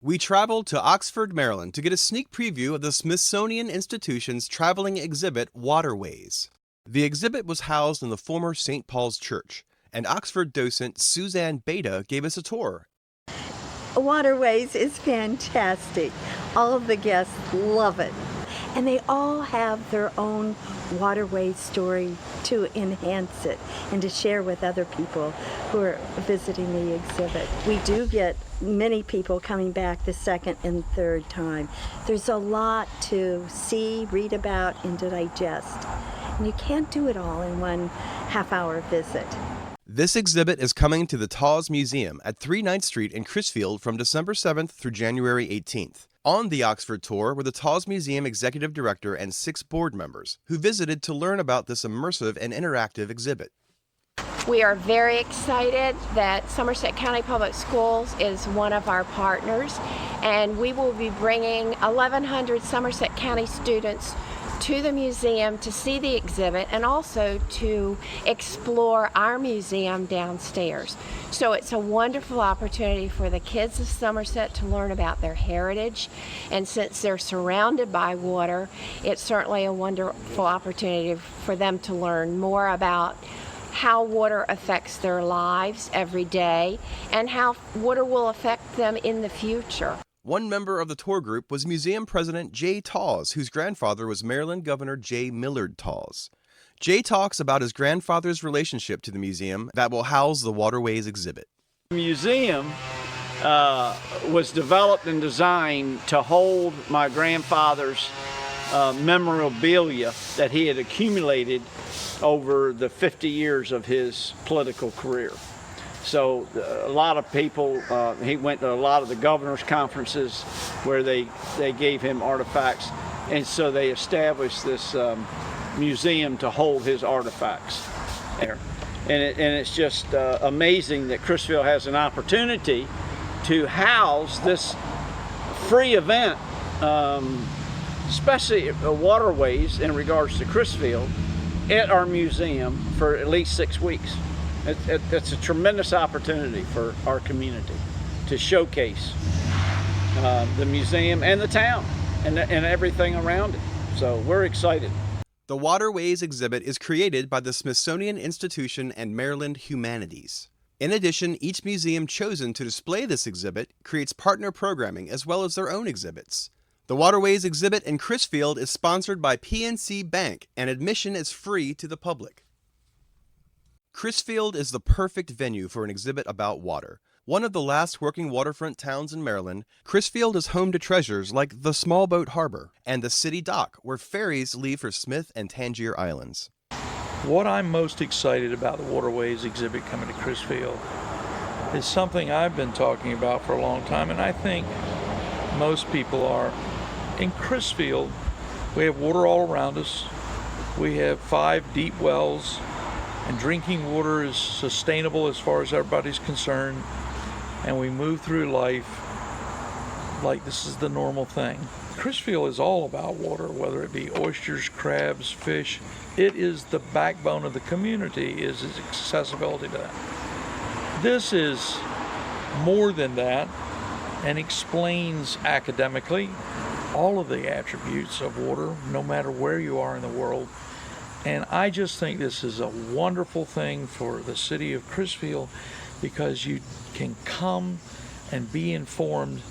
We traveled to Oxford, Maryland to get a sneak preview of the Smithsonian Institution's traveling exhibit, Waterways. The exhibit was housed in the former St. Paul's Church, and Oxford docent Suzanne Beta gave us a tour. Waterways is fantastic. All of the guests love it. And they all have their own waterway story to enhance it and to share with other people who are visiting the exhibit. We do get many people coming back the second and third time. There's a lot to see, read about, and to digest. And you can't do it all in one half-hour visit. This exhibit is coming to the Taws Museum at 3 9th Street in Crisfield from December 7th through January 18th. On the Oxford tour were the Taws Museum Executive Director and 6 board members who visited to learn about this immersive and interactive exhibit. We are very excited that Somerset County Public Schools is one of our partners, and we will be bringing 1,100 Somerset County students to the museum to see the exhibit and also to explore our museum downstairs. So it's a wonderful opportunity for the kids of Somerset to learn about their heritage, and since they're surrounded by water, it's certainly a wonderful opportunity for them to learn more about how water affects their lives every day and how water will affect them in the future. One member of the tour group was Museum President Jay Taws, whose grandfather was Maryland Governor J. Millard Taws. Jay talks about his grandfather's relationship to the museum that will house the Waterways exhibit. The museum was developed and designed to hold my grandfather's memorabilia that he had accumulated over the 50 years of his political career. So a lot of people, he went to a lot of the governor's conferences where they gave him artifacts, and so they established this museum to hold his artifacts there. And it's just amazing that Crisfield has an opportunity to house this free event, especially waterways in regards to Crisfield, at our museum for at least 6 weeks. It's a tremendous opportunity for our community to showcase the museum and the town and everything around it. So we're excited. The Waterways exhibit is created by the Smithsonian Institution and Maryland Humanities. In addition, each museum chosen to display this exhibit creates partner programming as well as their own exhibits. The Waterways exhibit in Crisfield is sponsored by PNC Bank, and admission is free to the public. Crisfield is the perfect venue for an exhibit about water. One of the last working waterfront towns in Maryland, Crisfield is home to treasures like the Small Boat Harbor and the City Dock, where ferries leave for Smith and Tangier Islands. What I'm most excited about the Waterways exhibit coming to Crisfield is something I've been talking about for a long time, and I think most people are. In Crisfield, we have water all around us. We have 5 deep wells, and drinking water is sustainable as far as everybody's concerned, and we move through life like this is the normal thing. Crisfield is all about water, whether it be oysters, crabs, fish. It is the backbone of the community, is its accessibility to that. This is more than that and explains academically all of the attributes of water, no matter where you are in the world. And I just think this is a wonderful thing for the city of Crisfield because you can come and be informed,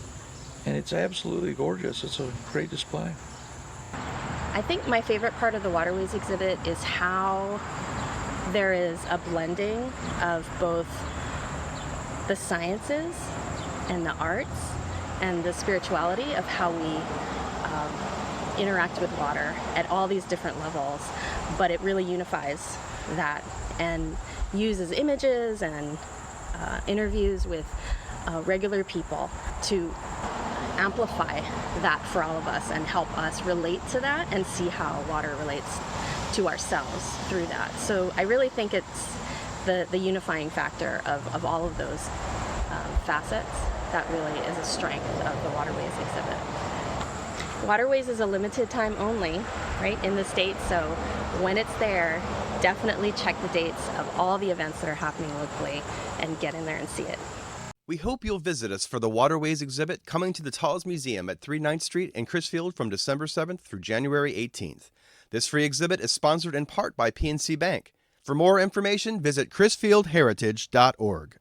and it's absolutely gorgeous. It's a great display. I think my favorite part of the Waterways exhibit is how there is a blending of both the sciences and the arts and the spirituality of how we interact with water at all these different levels, but it really unifies that and uses images and interviews with regular people to amplify that for all of us and help us relate to that and see how water relates to ourselves through that. So I really think it's the unifying factor of all of those facets that really is a strength of the Waterways exhibit. Waterways is a limited time only, right, in the state, so when it's there, definitely check the dates of all the events that are happening locally and get in there and see it. We hope you'll visit us for the Waterways exhibit coming to the Talls Museum at 3 9th Street in Crisfield from December 7th through January 18th. This free exhibit is sponsored in part by PNC Bank. For more information, visit crisfieldheritage.org.